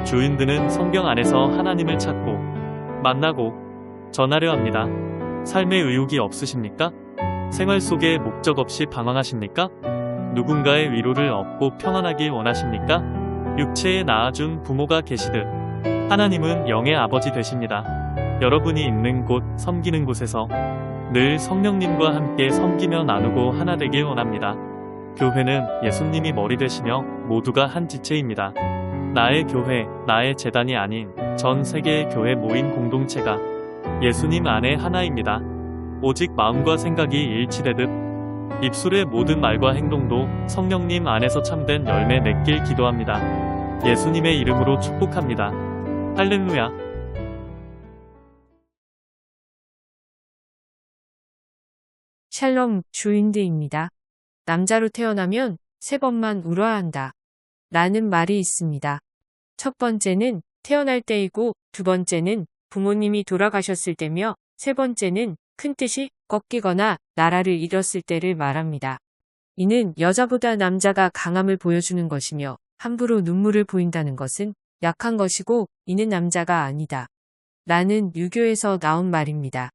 주인들은 성경 안에서 하나님을 찾고 만나고 전하려 합니다. 삶에 의욕이 없으십니까? 생활 속에 목적 없이 방황하십니까? 누군가의 위로를 얻고 평안하길 원하십니까? 육체에 낳아준 부모가 계시듯 하나님은 영의 아버지 되십니다. 여러분이 있는 곳, 섬기는 곳에서 늘 성령님과 함께 섬기며 나누고 하나 되길 원합니다. 교회는 예수님이 머리 되시며 모두가 한 지체입니다. 나의 교회, 나의 재단이 아닌 전 세계의 교회 모인 공동체가 예수님 안에 하나입니다. 오직 마음과 생각이 일치되듯 입술의 모든 말과 행동도 성령님 안에서 참된 열매 맺길 기도합니다. 예수님의 이름으로 축복합니다. 할렐루야. 샬롬 주인드입니다. 남자로 태어나면 3번만 울어야 한다. 라는 말이 있습니다. 첫 번째는 태어날 때이고, 두 번째는 부모님이 돌아가셨을 때며, 세 번째는 큰 뜻이 꺾이거나 나라를 잃었을 때를 말합니다. 이는 여자보다 남자가 강함을 보여주는 것이며, 함부로 눈물을 보인다는 것은 약한 것이고, 이는 남자가 아니다. 라는 유교에서 나온 말입니다.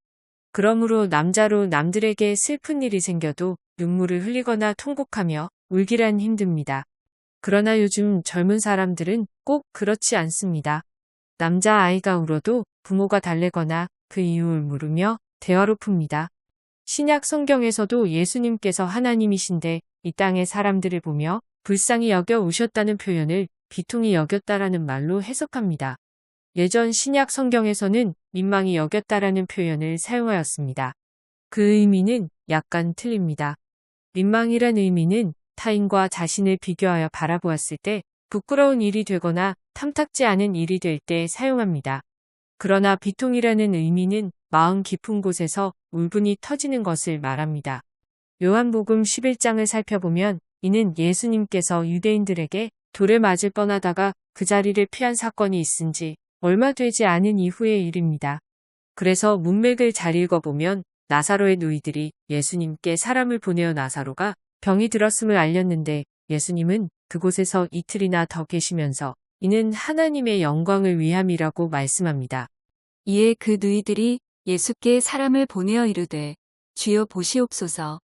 그러므로 남자로 남들에게 슬픈 일이 생겨도 눈물을 흘리거나 통곡하며 울기란 힘듭니다. 그러나 요즘 젊은 사람들은 꼭 그렇지 않습니다. 남자아이가 울어도 부모가 달래거나 그 이유를 물으며 대화로 풉니다. 신약 성경에서도 예수님께서 하나님이신데 이 땅의 사람들을 보며 불쌍히 여겨 우셨다는 표현을 비통히 여겼다라는 말로 해석합니다. 예전 신약 성경에서는 민망히 여겼다라는 표현을 사용하였습니다. 그 의미는 약간 틀립니다. 민망이란 의미는 타인과 자신을 비교하여 바라보았을 때 부끄러운 일이 되거나 탐탁지 않은 일이 될 때 사용합니다. 그러나 비통이라는 의미는 마음 깊은 곳에서 울분이 터지는 것을 말합니다. 요한복음 11장을 살펴보면 이는 예수님께서 유대인들에게 돌에 맞을 뻔하다가 그 자리를 피한 사건이 있은지 얼마 되지 않은 이후의 일입니다. 그래서 문맥을 잘 읽어보면 나사로의 누이들이 예수님께 사람을 보내어 나사로가 병이 들었음을 알렸는데 예수님은 그곳에서 이틀이나 더 계시면서 이는 하나님의 영광을 위함이라고 말씀합니다. 이에 그 누이들이 예수께 사람을 보내어 이르되 주여 보시옵소서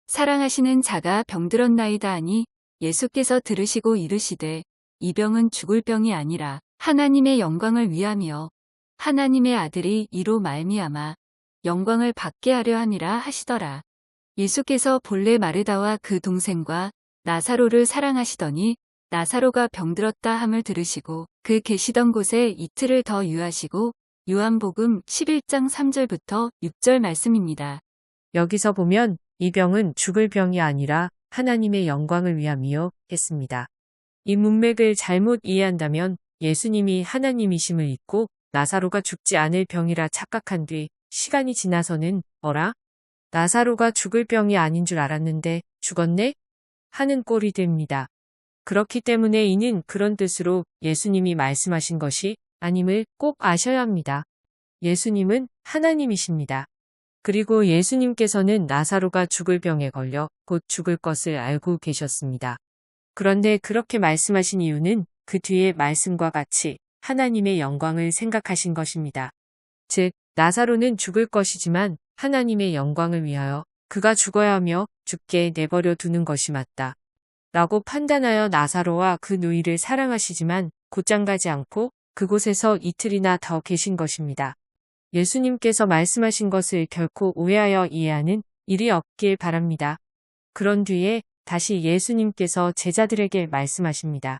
사랑하시는 자가 병들었나이다 하니 예수께서 들으시고 이르시되 이 병은 죽을 병이 아니라 하나님의 영광을 위함이요 하나님의 아들이 이로 말미암아 영광을 받게 하려 함이라 하시더라. 예수께서 본래 마르다와 그 동생과 나사로를 사랑하시더니 나사로가 병들었다 함을 들으시고 그 계시던 곳에 이틀을 더 유하시고 요한복음 11장 3절부터 6절 말씀입니다. 여기서 보면 이 병은 죽을 병이 아니라 하나님의 영광을 위함이요 했습니다. 이 문맥을 잘못 이해한다면 예수님이 하나님이심을 잊고 나사로가 죽지 않을 병이라 착각한 뒤 시간이 지나서는 어라? 나사로가 죽을 병이 아닌 줄 알았는데 죽었네? 하는 꼴이 됩니다. 그렇기 때문에 이는 그런 뜻으로 예수님이 말씀하신 것이 아님을 꼭 아셔야 합니다. 예수님은 하나님이십니다. 그리고 예수님께서는 나사로가 죽을 병에 걸려 곧 죽을 것을 알고 계셨습니다. 그런데 그렇게 말씀하신 이유는 그 뒤의 말씀과 같이 하나님의 영광을 생각하신 것입니다. 즉, 나사로는 죽을 것이지만 하나님의 영광을 위하여 그가 죽어야 하며 죽게 내버려 두는 것이 맞다. 라고 판단하여 나사로와 그 누이를 사랑하시지만 곧장 가지 않고 그곳에서 이틀이나 더 계신 것입니다. 예수님께서 말씀하신 것을 결코 오해하여 이해하는 일이 없길 바랍니다. 그런 뒤에 다시 예수님께서 제자들에게 말씀하십니다.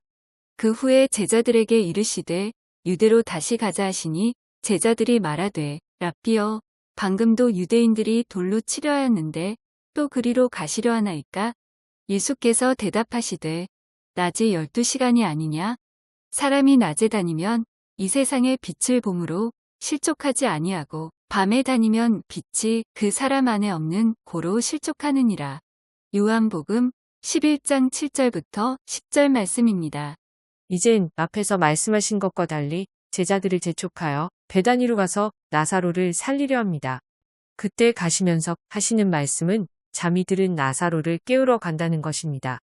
그 후에 제자들에게 이르시되 유대로 다시 가자 하시니 제자들이 말하되 랍비여 방금도 유대인들이 돌로 치려 하였는데 또 그리로 가시려 하나이까? 예수께서 대답하시되 낮에 12시간이 아니냐? 사람이 낮에 다니면 이 세상의 빛을 보므로 실족하지 아니하고 밤에 다니면 빛이 그 사람 안에 없는 고로 실족하느니라. 요한복음 11장 7절부터 10절 말씀입니다. 이젠 앞에서 말씀하신 것과 달리 제자들을 재촉하여 베다니로 가서 나사로를 살리려 합니다. 그때 가시면서 하시는 말씀은 잠이 들은 나사로를 깨우러 간다는 것입니다.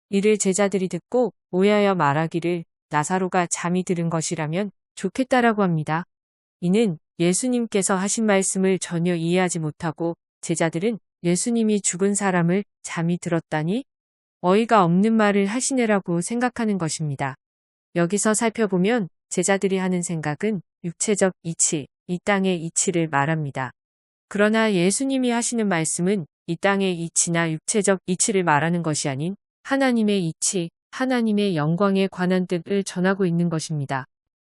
이를 제자들이 듣고 오해하여 말하기를 나사로가 잠이 들은 것이라면 좋겠다라고 합니다. 이는 예수님께서 하신 말씀을 전혀 이해하지 못하고 제자들은 예수님이 죽은 사람을 잠이 들었다니 어이가 없는 말을 하시네라고 생각하는 것입니다. 여기서 살펴보면 제자들이 하는 생각은 육체적 이치, 이 땅의 이치를 말합니다. 그러나 예수님이 하시는 말씀은 이 땅의 이치나 육체적 이치를 말하는 것이 아닌 하나님의 이치, 하나님의 영광에 관한 뜻을 전하고 있는 것입니다.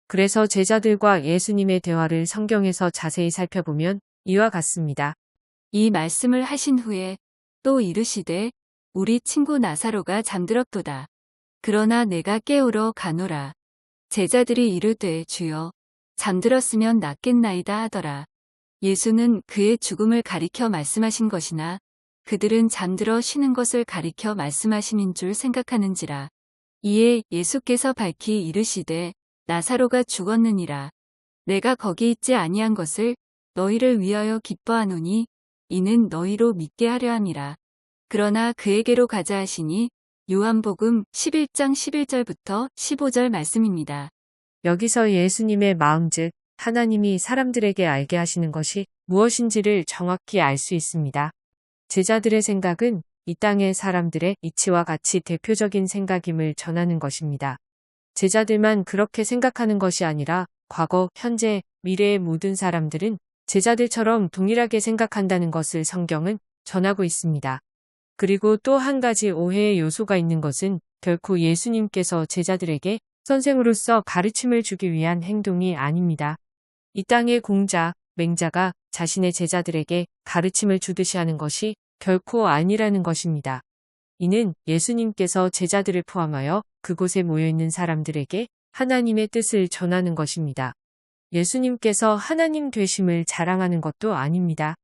그래서 제자들과 예수님의 대화를 성경에서 자세히 살펴보면 이와 같습니다. 이 말씀을 하신 후에 또 이르시되 우리 친구 나사로가 잠들었도다. 그러나 내가 깨우러 가노라. 제자들이 이르되 주여 잠들었으면 낫겠나이다 하더라. 예수는 그의 죽음을 가리켜 말씀하신 것이나 그들은 잠들어 쉬는 것을 가리켜 말씀하심인 줄 생각하는지라. 이에 예수께서 밝히 이르시되 나사로가 죽었느니라. 내가 거기 있지 아니한 것을 너희를 위하여 기뻐하노니 이는 너희로 믿게 하려 함이라. 그러나 그에게로 가자 하시니 요한복음 11장 11절부터 15절 말씀입니다. 여기서 예수님의 마음 즉 하나님이 사람들에게 알게 하시는 것이 무엇인지를 정확히 알 수 있습니다. 제자들의 생각은 이 땅의 사람들의 이치와 같이 대표적인 생각임을 전하는 것입니다. 제자들만 그렇게 생각하는 것이 아니라 과거, 현재, 미래의 모든 사람들은 제자들처럼 동일하게 생각한다는 것을 성경은 전하고 있습니다. 그리고 또 한 가지 오해의 요소가 있는 것은 결코 예수님께서 제자들에게 선생으로서 가르침을 주기 위한 행동이 아닙니다. 이 땅의 공자, 맹자가 자신의 제자들에게 가르침을 주듯이 하는 것이 결코 아니라는 것입니다. 이는 예수님께서 제자들을 포함하여 그곳에 모여있는 사람들에게 하나님의 뜻을 전하는 것입니다. 예수님께서 하나님 되심을 자랑하는 것도 아닙니다.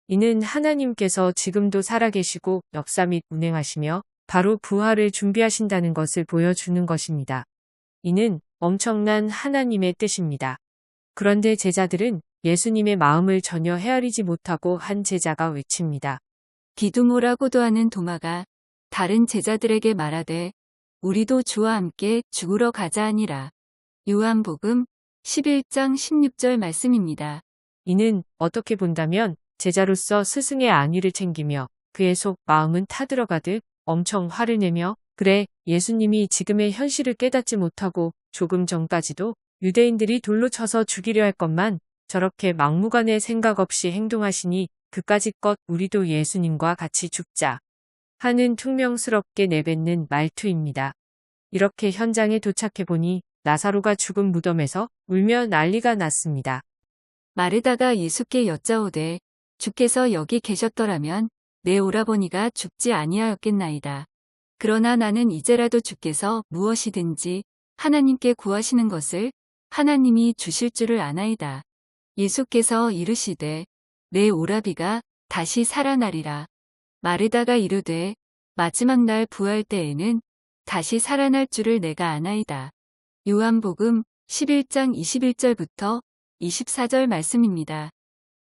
이는 하나님께서 지금도 살아계시고 역사 및 운행하시며 바로 부활을 준비하신다는 것을 보여주는 것입니다. 이는 엄청난 하나님의 뜻입니다. 그런데 제자들은 예수님의 마음을 전혀 헤아리지 못하고 한 제자가 외칩니다. 디두모라고도 하는 도마가 다른 제자들에게 말하되 우리도 주와 함께 죽으러 가자 하니라. 요한복음 11장 16절 말씀입니다. 이는 어떻게 본다면 제자로서 스승의 안위를 챙기며 그의 속 마음은 타들어가듯 엄청 화를 내며 그래 예수님이 지금의 현실을 깨닫지 못하고 조금 전까지도 유대인들이 돌로 쳐서 죽이려 할 것만 저렇게 막무가내 생각 없이 행동하시니 그까짓 것 우리도 예수님과 같이 죽자 하는 퉁명스럽게 내뱉는 말투입니다. 이렇게 현장에 도착해보니 나사로가 죽은 무덤에서 울며 난리가 났습니다. 마르다가 예수께 여짜오되 주께서 여기 계셨더라면 내 오라버니가 죽지 아니하였겠나이다. 그러나 나는 이제라도 주께서 무엇이든지 하나님께 구하시는 것을 하나님이 주실 줄을 아나이다. 예수께서 이르시되 내 오라비가 다시 살아나리라. 마르다가 이르되 마지막 날 부활 때에는 다시 살아날 줄을 내가 아나이다. 요한복음 11장 21절부터 24절 말씀입니다.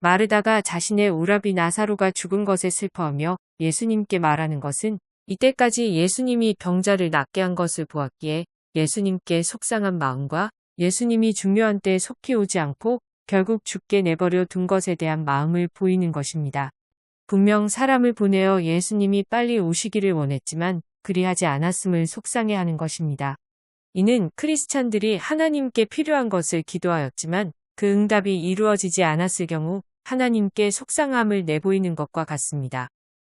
마르다가 자신의 오라비 나사로가 죽은 것에 슬퍼하며 예수님께 말하는 것은 이때까지 예수님이 병자를 낫게 한 것을 보았기에 예수님께 속상한 마음과 예수님이 중요한 때에 속히 오지 않고 결국 죽게 내버려 둔 것에 대한 마음을 보이는 것입니다. 분명 사람을 보내어 예수님이 빨리 오시기를 원했지만 그리하지 않았음을 속상해하는 것입니다. 이는 크리스찬들이 하나님께 필요한 것을 기도하였지만 그 응답이 이루어지지 않았을 경우 하나님께 속상함을 내보이는 것과 같습니다.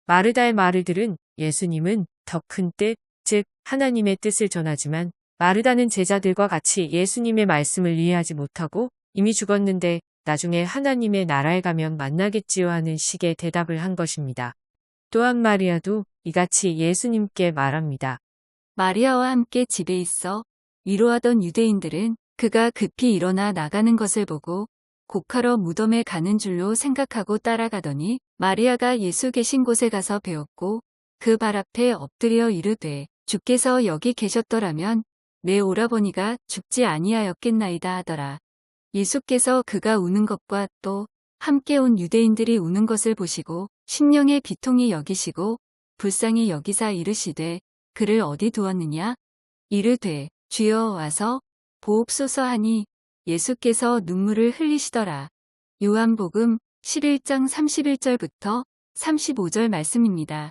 마르다의 말을 들은 예수님은 더 큰 뜻, 즉 하나님의 뜻을 전하지만 마르다는 제자들과 같이 예수님의 말씀을 이해하지 못하고 이미 죽었는데 나중에 하나님의 나라에 가면 만나겠지요 하는 식의 대답을 한 것입니다. 또한 마리아도 이같이 예수님께 말합니다. 마리아와 함께 집에 있어 위로하던 유대인들은 그가 급히 일어나 나가는 것을 보고 곡하러 무덤에 가는 줄로 생각하고 따라가더니 마리아가 예수 계신 곳에 가서 배웠고 그 발 앞에 엎드려 이르되 주께서 여기 계셨더라면 내 오라버니가 죽지 아니하였겠나이다 하더라. 예수께서 그가 우는 것과 또 함께 온 유대인들이 우는 것을 보시고 심령의 비통히 여기시고 불쌍히 여기사 이르시되 그를 어디 두었느냐? 이르되 주여 와서 보옵소서 하니 예수께서 눈물을 흘리시더라. 요한복음 11장 31절부터 35절 말씀입니다.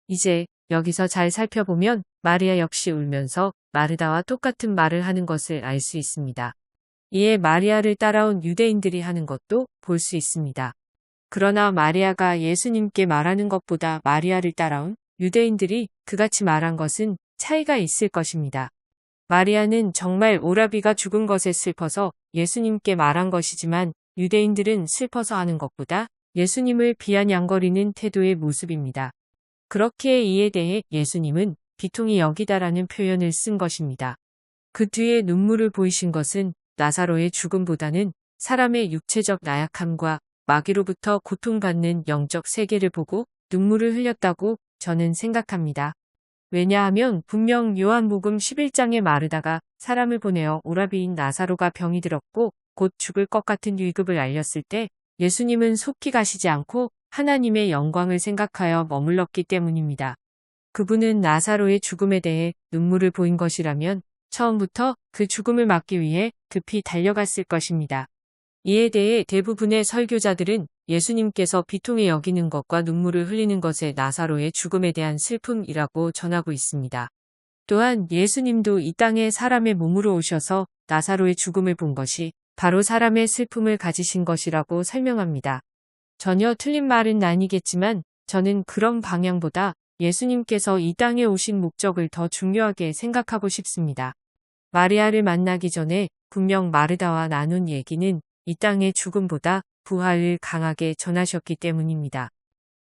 이제 여기서 잘 살펴보면 마리아 역시 울면서 마르다와 똑같은 말을 하는 것을 알 수 있습니다. 이에 마리아를 따라온 유대인들이 하는 것도 볼 수 있습니다. 그러나 마리아가 예수님께 말하는 것보다 마리아를 따라온 유대인들이 그같이 말한 것은 차이가 있을 것입니다. 마리아는 정말 오라비가 죽은 것에 슬퍼서 예수님께 말한 것이지만 유대인들은 슬퍼서 하는 것보다 예수님을 비아냥거리는 태도의 모습입니다. 그렇기에 이에 대해 예수님은 비통히 여기다라는 표현을 쓴 것입니다. 그 뒤에 눈물을 보이신 것은 나사로의 죽음보다는 사람의 육체적 나약함과 마귀로부터 고통받는 영적 세계를 보고 눈물을 흘렸다고 저는 생각합니다. 왜냐하면 분명 요한복음 11장에 마르다가 사람을 보내어 오라비인 나사로가 병이 들었고 곧 죽을 것 같은 위급을 알렸을 때 예수님은 속히 가시지 않고 하나님의 영광을 생각하여 머물렀기 때문입니다. 그분은 나사로의 죽음에 대해 눈물을 보인 것이라면 처음부터 그 죽음을 막기 위해 급히 달려갔을 것입니다. 이에 대해 대부분의 설교자들은 예수님께서 비통히 여기는 것과 눈물을 흘리는 것에 나사로의 죽음에 대한 슬픔이라고 전하고 있습니다. 또한 예수님도 이 땅에 사람의 몸으로 오셔서 나사로의 죽음을 본 것이 바로 사람의 슬픔을 가지신 것이라고 설명합니다. 전혀 틀린 말은 아니겠지만 저는 그런 방향보다 예수님께서 이 땅에 오신 목적을 더 중요하게 생각하고 싶습니다. 마리아를 만나기 전에 분명 마르다와 나눈 얘기는 이 땅의 죽음보다 부활을 강하게 전하셨기 때문입니다.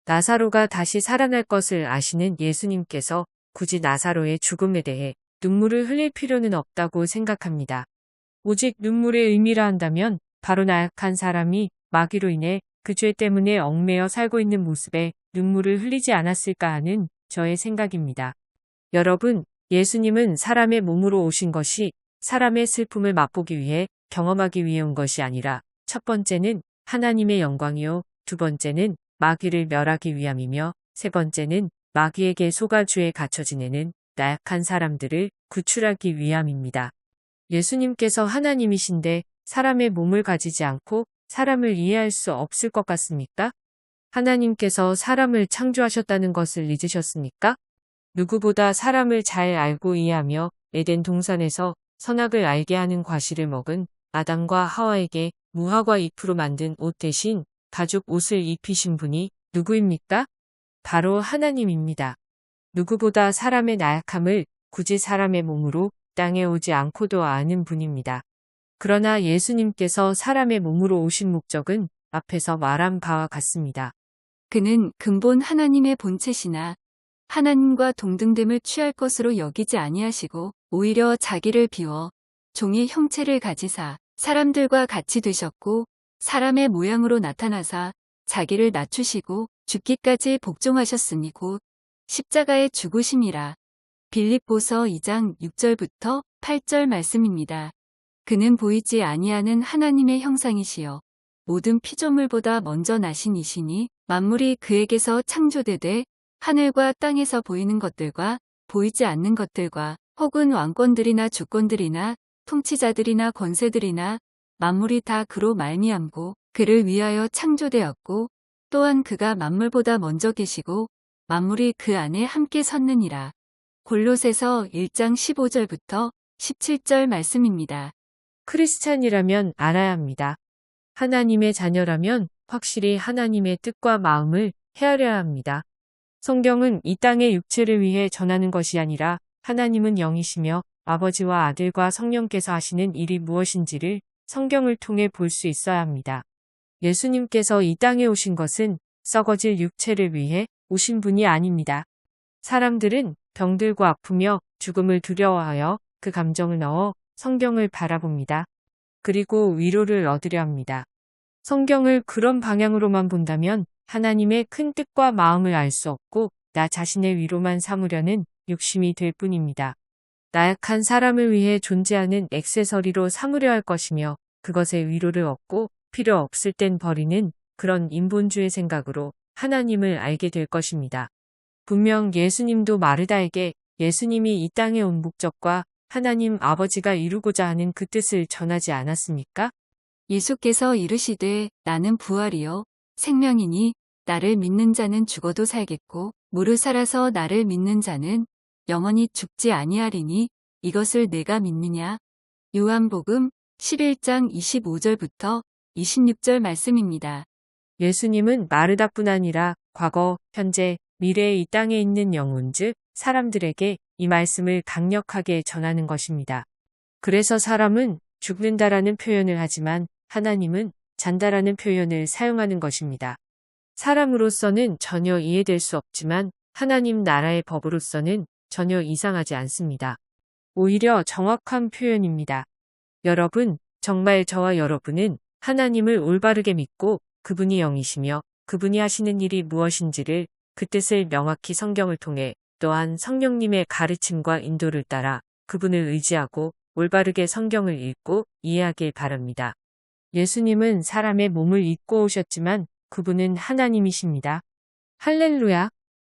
나사로가 다시 살아날 것을 아시는 예수님께서 굳이 나사로의 죽음에 대해 눈물을 흘릴 필요는 없다고 생각합니다. 오직 눈물의 의미라 한다면 바로 나약한 사람이 마귀로 인해 그 죄 때문에 얽매여 살고 있는 모습에 눈물을 흘리지 않았을까 하는 저의 생각입니다. 여러분, 예수님은 사람의 몸으로 오신 것이 사람의 슬픔을 맛보기 위해 경험하기 위해 온 것이 아니라 첫 번째는 하나님의 영광이요, 두 번째는 마귀를 멸하기 위함이며 세 번째는 마귀에게 속아 죄에 갇혀 지내는 나약한 사람들을 구출하기 위함입니다. 예수님께서 하나님이신데 사람의 몸을 가지지 않고 사람을 이해할 수 없을 것 같습니까? 하나님께서 사람을 창조하셨다는 것을 잊으셨습니까? 누구보다 사람을 잘 알고 이해하며 에덴 동산에서 선악을 알게 하는 과실을 먹은 아담과 하와에게 무화과 잎으로 만든 옷 대신 가죽 옷을 입히신 분이 누구입니까? 바로 하나님입니다. 누구보다 사람의 나약함을 굳이 사람의 몸으로 땅에 오지 않고도 아는 분입니다. 그러나 예수님께서 사람의 몸으로 오신 목적은 앞에서 말한 바와 같습니다. 그는 근본 하나님의 본체시나 하나님과 동등됨을 취할 것으로 여기지 아니하시고 오히려 자기를 비워 종의 형체를 가지사 사람들과 같이 되셨고 사람의 모양으로 나타나사 자기를 낮추시고 죽기까지 복종하셨으니 곧 십자가의 죽으심이라. 빌립보서 2장 6절부터 8절 말씀입니다. 그는 보이지 아니하는 하나님의 형상이시여 모든 피조물보다 먼저 나신 이시니 만물이 그에게서 창조되되 하늘과 땅에서 보이는 것들과 보이지 않는 것들과 혹은 왕권들이나 주권들이나 통치자들이나 권세들이나 만물이 다 그로 말미암고 그를 위하여 창조되었고 또한 그가 만물보다 먼저 계시고 만물이 그 안에 함께 섰느니라. 골로새서 1장 15절부터 17절 말씀입니다. 크리스찬이라면 알아야 합니다. 하나님의 자녀라면 확실히 하나님의 뜻과 마음을 헤아려야 합니다. 성경은 이 땅의 육체를 위해 전하는 것이 아니라 하나님은 영이시며 아버지와 아들과 성령께서 하시는 일이 무엇인지를 성경을 통해 볼 수 있어야 합니다. 예수님께서 이 땅에 오신 것은 썩어질 육체를 위해 오신 분이 아닙니다. 사람들은 병들고 아프며 죽음을 두려워하여 그 감정을 넣어 성경을 바라봅니다. 그리고 위로를 얻으려 합니다. 성경을 그런 방향으로만 본다면 하나님의 큰 뜻과 마음을 알 수 없고 나 자신의 위로만 삼으려는 욕심이 될 뿐입니다. 나약한 사람을 위해 존재하는 액세서리로 삼으려 할 것이며 그것의 위로를 얻고 필요 없을 땐 버리는 그런 인본주의 생각으로 하나님을 알게 될 것입니다. 분명 예수님도 마르다에게 예수님이 이 땅에 온 목적과 하나님 아버지가 이루고자 하는 그 뜻을 전하지 않았습니까? 예수께서 이르시되 나는 부활이요 생명이니 나를 믿는 자는 죽어도 살겠고 무릇 살아서 나를 믿는 자는 영원히 죽지 아니하리니 이것을 내가 믿느냐? 요한복음 11장 25절부터 26절 말씀입니다. 예수님은 마르다뿐 아니라 과거, 현재, 미래에 이 땅에 있는 영혼 즉 사람들에게 이 말씀을 강력하게 전하는 것입니다. 그래서 사람은 죽는다라는 표현을 하지만 하나님은 잔다라는 표현을 사용하는 것입니다. 사람으로서는 전혀 이해될 수 없지만 하나님 나라의 법으로서는 전혀 이상하지 않습니다. 오히려 정확한 표현입니다. 여러분, 정말 저와 여러분은 하나님을 올바르게 믿고 그분이 영이시며 그분이 하시는 일이 무엇인지를 그 뜻을 명확히 성경을 통해 또한 성령님의 가르침과 인도를 따라 그분을 의지하고 올바르게 성경을 읽고 이해하길 바랍니다. 예수님은 사람의 몸을 입고 오셨지만 그분은 하나님이십니다. 할렐루야!